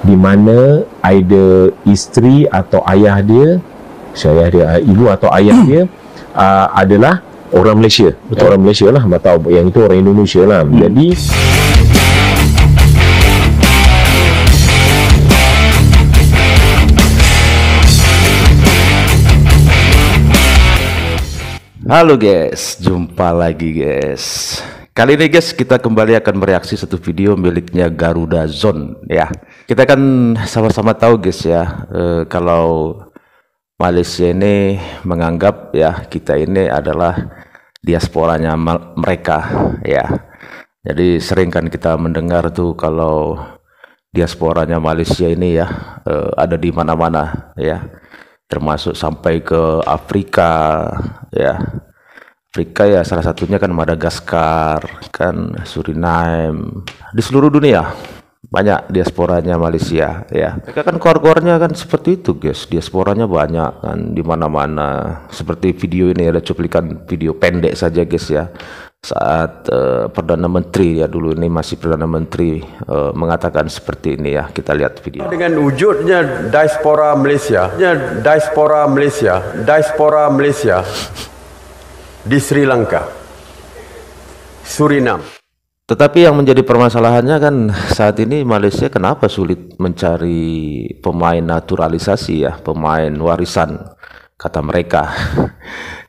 di mana either isteri atau ayah dia, ibu atau ayah dia adalah orang Malaysia. Betul, orang Malaysia lah, atau yang itu orang Indonesia lah. Jadi halo guys, jumpa lagi guys. Kali ini guys kita kembali akan mereaksi satu video miliknya Garuda Zone ya. Kita kan sama-sama tahu guys ya, kalau Malaysia ini menganggap ya kita ini adalah diasporanya mereka ya. Jadi sering kan kita mendengar tuh kalau diasporanya Malaysia ini ya ada di mana-mana ya, termasuk sampai ke Afrika ya. Afrika ya salah satunya kan Madagaskar, kan Suriname, di seluruh dunia banyak diasporanya Malaysia ya. Mereka kan core-core-nya kan seperti itu guys, diasporanya banyak kan di mana-mana. Seperti video ini ada cuplikan video pendek saja guys ya, saat Perdana Menteri ya, dulu ini masih Perdana Menteri mengatakan seperti ini ya. Kita lihat video. Dengan wujudnya diaspora Malaysia di Sri Lanka, Suriname. Tetapi yang menjadi permasalahannya kan saat ini Malaysia kenapa sulit mencari pemain naturalisasi ya, pemain warisan kata mereka.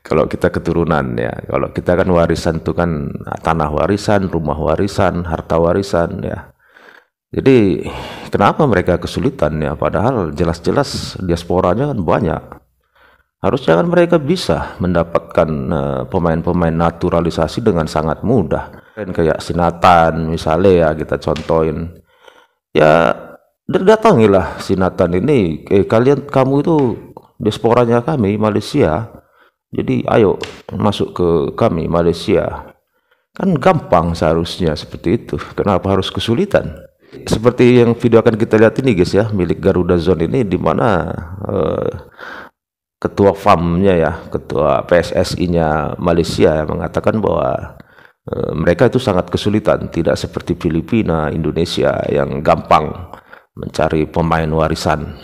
Kalau kita keturunan ya, kalau kita kan warisan itu kan tanah warisan, rumah warisan, harta warisan ya. Jadi kenapa mereka kesulitan ya, padahal jelas-jelas diasporanya kan banyak. Harusnya kan mereka bisa mendapatkan pemain-pemain naturalisasi dengan sangat mudah. Kayak Sinathan misalnya ya, kita contohin. Ya datangilah Sinathan ini, kamu itu diasporanya kami Malaysia. Jadi ayo masuk ke kami Malaysia. Kan gampang seharusnya seperti itu. Kenapa harus kesulitan? Seperti yang video akan kita lihat ini guys ya, milik Garuda Zone ini, di mana ketua FAM-nya ya, ketua PSSI-nya Malaysia mengatakan bahwa mereka itu sangat kesulitan, tidak seperti Filipina, Indonesia yang gampang mencari pemain warisan.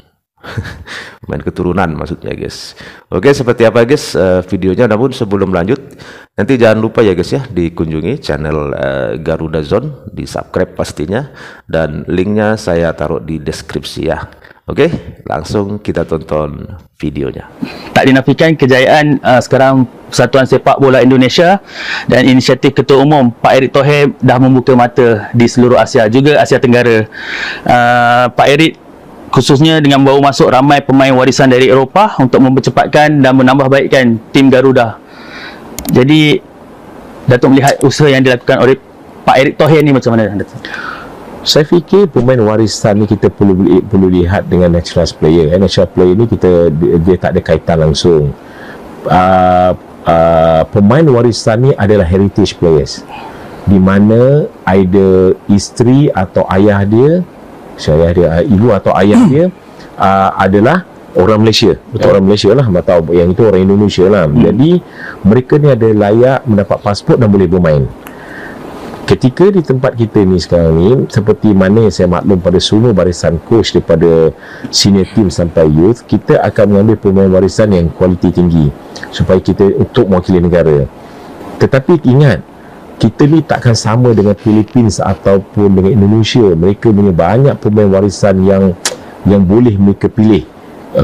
Pemain keturunan maksudnya guys. Oke, seperti apa guys videonya. Namun sebelum lanjut, nanti jangan lupa ya guys ya, dikunjungi channel Garuda Zone, di subscribe pastinya, dan linknya saya taruh di deskripsi ya. Oke, langsung kita tonton videonya. Tak dinafikan kejayaan sekarang Persatuan Sepak Bola Indonesia dan inisiatif Ketua Umum Pak Erick Thohir dah membuka mata di seluruh Asia, juga Asia Tenggara. Pak Erick khususnya dengan bawa masuk ramai pemain warisan dari Eropah untuk mempercepatkan dan menambah baikkan tim Garuda. Jadi Datuk melihat usaha yang dilakukan oleh Pak Erick Thohir ni macam mana Datuk? saya fikir pemain warisan ni kita perlu lihat dengan naturalized player. Naturalized player ni dia tak ada kaitan langsung. Pemain warisan ni adalah heritage players, di mana either isteri atau ayah dia, ibu atau ayah dia adalah orang Malaysia. Betul, orang Malaysia lah, atau yang itu orang Indonesia lah. Jadi mereka ni ada layak mendapat pasport dan boleh bermain. Ketika di tempat kita ni sekarang ni, seperti mana yang saya maklum pada semua barisan coach daripada senior team sampai youth, kita akan mengambil pemain warisan yang kualiti tinggi supaya kita untuk mewakili negara. Tetapi ingat, kita ni takkan sama dengan Philippines ataupun dengan Indonesia. Mereka punya banyak pemain warisan yang boleh mereka pilih,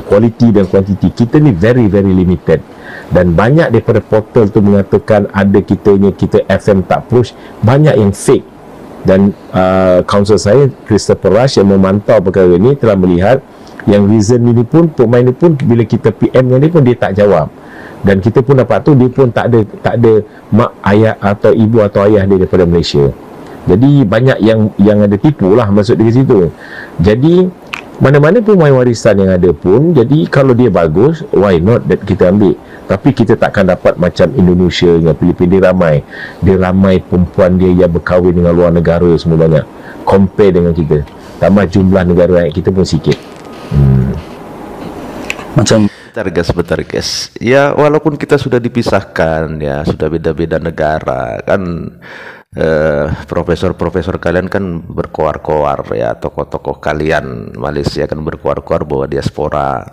kualiti dan kuantiti. Kita ni very limited, dan banyak daripada portal tu mengatakan ada kita FM tak push, banyak yang fake. Dan counsel saya Christopher Rush yang memantau perkara ini telah melihat yang reason ini pun, pemain ni pun bila kita PM dengan dia pun dia tak jawab, dan kita pun dapat tu dia pun tak ada mak ayah atau ibu atau ayah dia daripada Malaysia. Jadi banyak yang ada tipu lah masuk di situ. Jadi mana-mana pemain warisan yang ada pun, jadi kalau dia bagus, why not that kita ambil. Tapi kita takkan dapat macam Indonesia dengan Filipina. Dia ramai perempuan dia yang berkahwin dengan luar negara semua banyak, compare dengan kita, tambah jumlah negara kita pun sikit. Macam Bentar guys. Ya walaupun kita sudah dipisahkan ya, sudah beda-beda negara kan, profesor-profesor kalian kan berkoar-koar ya, tokoh-tokoh kalian Malaysia kan berkoar-koar bahwa diaspora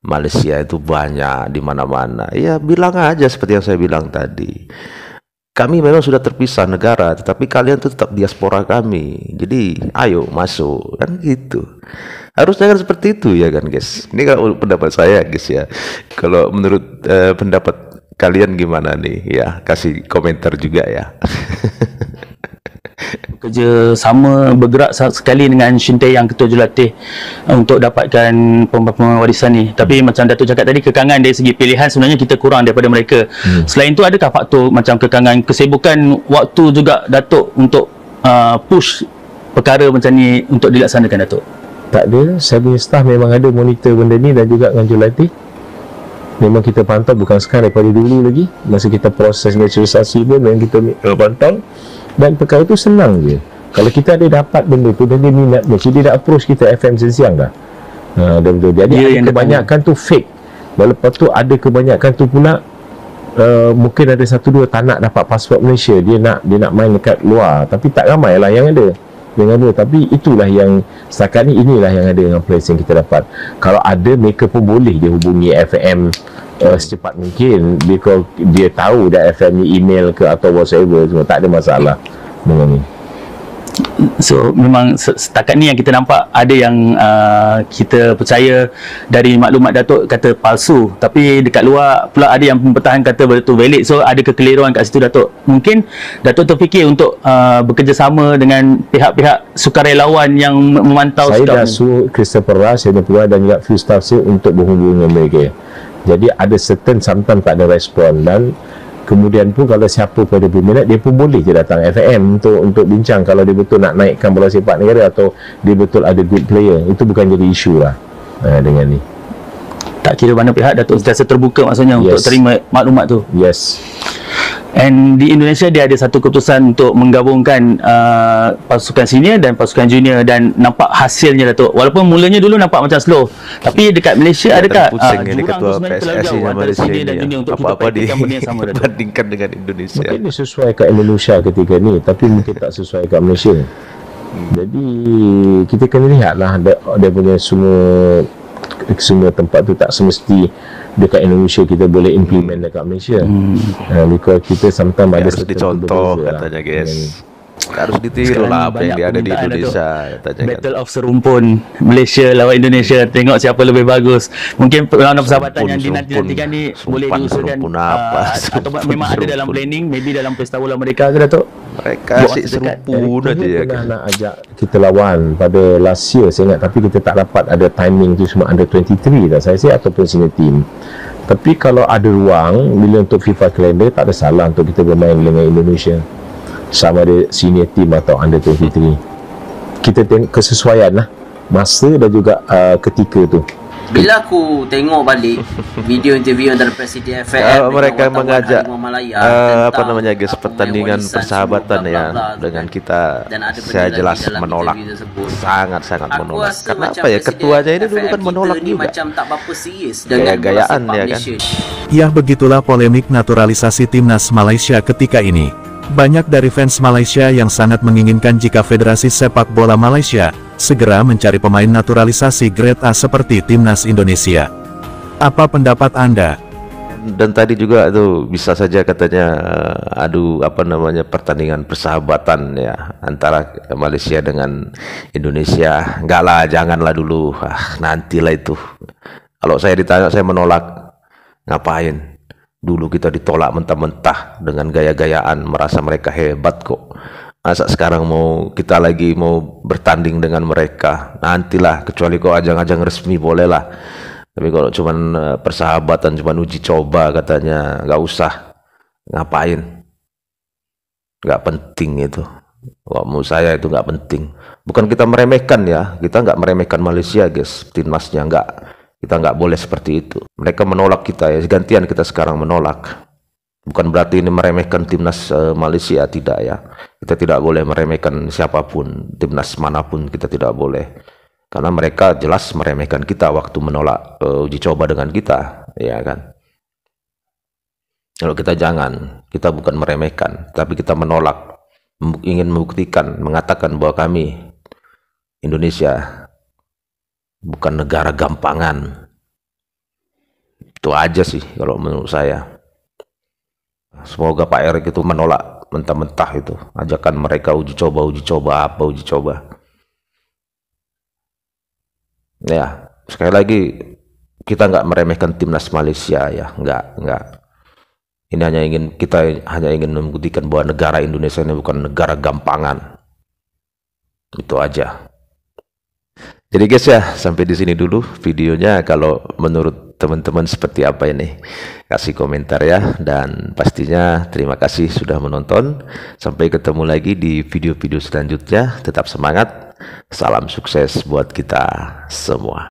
Malaysia itu banyak di mana-mana. Ya bilang aja seperti yang saya bilang tadi. Kami memang sudah terpisah negara, tetapi kalian tuh tetap diaspora kami. Jadi ayo masuk kan gitu. Harusnya kan seperti itu ya kan guys. Ini kalau pendapat saya guys ya. Kalau menurut pendapat kalian gimana nih? Ya kasih komentar juga ya. Kerja sama bergerak sekali dengan Shin Tae-Yang Ketua Jurulatih untuk dapatkan pewarisan ni. Tapi macam Datuk cakap tadi, kekangan dari segi pilihan sebenarnya kita kurang daripada mereka. Selain tu adakah faktor macam kekangan kesibukan waktu juga Datuk untuk push perkara macam ni untuk dilaksanakan, Datuk? Tak ada, saya punya staff memang ada monitor benda ni dan juga dengan jurulatih. Memang kita pantau, bukan sekarang, daripada dulu lagi masa kita proses naturalisasi pun memang kita pantau. Dan perkara tu senang je. Kalau kita ada dapat benda tu dan dia minat, dia dah approach kita FM siang dah. Betul. Jadi ada kebanyakan tu fake. Lepas tu ada kebanyakan tu pula mungkin ada 1-2 tak nak dapat pasport Malaysia, dia nak main dekat luar, tapi tak ramai lah yang ada. Tapi itulah yang setakat ni, inilah yang ada dengan place yang kita dapat. Kalau ada, mereka pun boleh dia hubungi FM secepat mungkin. Dia tahu dah FM ni email ke atau whatever, semua tak ada masalah dengan ni. So memang setakat ni yang kita nampak ada yang kita percaya dari maklumat Datuk kata palsu, tapi dekat luar pula ada yang mempertahankan kata betul valid. So ada kekeliruan kat situ, Datuk. Mungkin Datuk terfikir untuk bekerjasama dengan pihak-pihak sukarelawan yang memantau. Saya dah suruh Christopher Rush, saya dan juga few staff saya untuk berhubung dengan mereka. Jadi ada certain sometimes tak ada respon, dan kemudian pun kalau siapa pada berminat, dia pun boleh je datang FM untuk bincang kalau dia betul nak naikkan bola sepak negara atau dia betul ada good player. Itu bukan jadi isu lah dengan ni. Tak kira mana pihak, Datuk sentiasa terbuka maksudnya untuk terima maklumat tu. Yes. And di Indonesia dia ada satu keputusan untuk menggabungkan pasukan senior dan pasukan junior, dan nampak hasilnya, Datuk. Walaupun mulanya dulu nampak macam slow, tapi dekat Malaysia adakah jurang tu sebenarnya terlalu jauh antara senior dan junior untuk kita praktikkan benda yang sama, Datuk? Bandingkan dengan Indonesia. Mungkin dia sesuai kat Indonesia ketika ni, tapi mungkin tak sesuai kat Malaysia. Jadi kita kena lihatlah dia punya semua tempat tu tak semesti dekat Indonesia kita boleh implement dekat Malaysia. Because kita sometimes ada harus dicontoh katanya guys. Harus ditiru lah apa yang dia ada di Indonesia katanya. Battle of serumpun Malaysia lawan Indonesia, tengok siapa lebih bagus. Mungkin perlawanan persahabatan yang dinanti-nantikan ni boleh diusulkan atau memang ada dalam planning, maybe dalam pesta bola mereka ke, Datuk? Mereka asyik serumpun aja ya kan. Nak ajak kita lawan pada last year saya ingat, tapi kita tak dapat ada timing tu, semua under 23 dah saya ataupun senior team. Tapi kalau ada ruang bila untuk FIFA calendar, tak ada salah untuk kita bermain dengan Indonesia, sama ada senior team atau under 23. Kita tengok kesesuaian lah masa dan juga ketika tu. Bila aku tengok balik video interview antara Presiden FAM mereka mengajak apa namanya guys, pertandingan persahabatan ya dengan kita, saya jelas menolak, sangat menolak. Karena apa ya, ketuanya ini dulu kan menolak juga, macam tak apa serius dengan gaya-gayaan ya kan. Ya begitulah polemik naturalisasi timnas Malaysia ketika ini. Banyak dari fans Malaysia yang sangat menginginkan jika Federasi Sepak Bola Malaysia segera mencari pemain naturalisasi grade A seperti timnas Indonesia. Apa pendapat Anda? Dan tadi juga tuh bisa saja katanya apa namanya, pertandingan persahabatan ya antara Malaysia dengan Indonesia. Enggak lah, janganlah dulu. Nantilah itu. Kalau saya ditanya, saya menolak. Ngapain? Dulu kita ditolak mentah-mentah dengan gaya-gayaan, merasa mereka hebat kok. Masa sekarang kita lagi mau bertanding dengan mereka? Nantilah, kecuali kok ajang-ajang resmi bolehlah. Tapi kalau cuman persahabatan, cuman uji coba katanya, nggak usah. Ngapain? Nggak penting itu. Wah, menurut saya itu nggak penting. Bukan kita meremehkan ya, kita nggak meremehkan Malaysia guys, timnasnya nggak. Kita nggak boleh seperti itu. Mereka menolak kita ya, gantian kita sekarang menolak. Bukan berarti ini meremehkan timnas Malaysia, tidak ya. Kita tidak boleh meremehkan siapapun, timnas manapun kita tidak boleh. Karena mereka jelas meremehkan kita waktu menolak uji coba dengan kita, ya kan. Kalau kita jangan, kita bukan meremehkan, tapi kita menolak. ingin membuktikan, mengatakan bahwa kami Indonesia bukan negara gampangan. Itu aja sih kalau menurut saya. Semoga Pak Erik itu menolak mentah-mentah itu ajakan mereka uji coba apa uji coba. Ya, sekali lagi kita nggak meremehkan timnas Malaysia ya, nggak. Ini kita hanya ingin membuktikan bahwa negara Indonesia ini bukan negara gampangan. Itu aja. Jadi guys ya, sampai di sini dulu videonya. Kalau menurut teman-teman seperti apa ini, kasih komentar ya. Dan pastinya terima kasih sudah menonton. Sampai ketemu lagi di video-video selanjutnya. Tetap semangat. Salam sukses buat kita semua.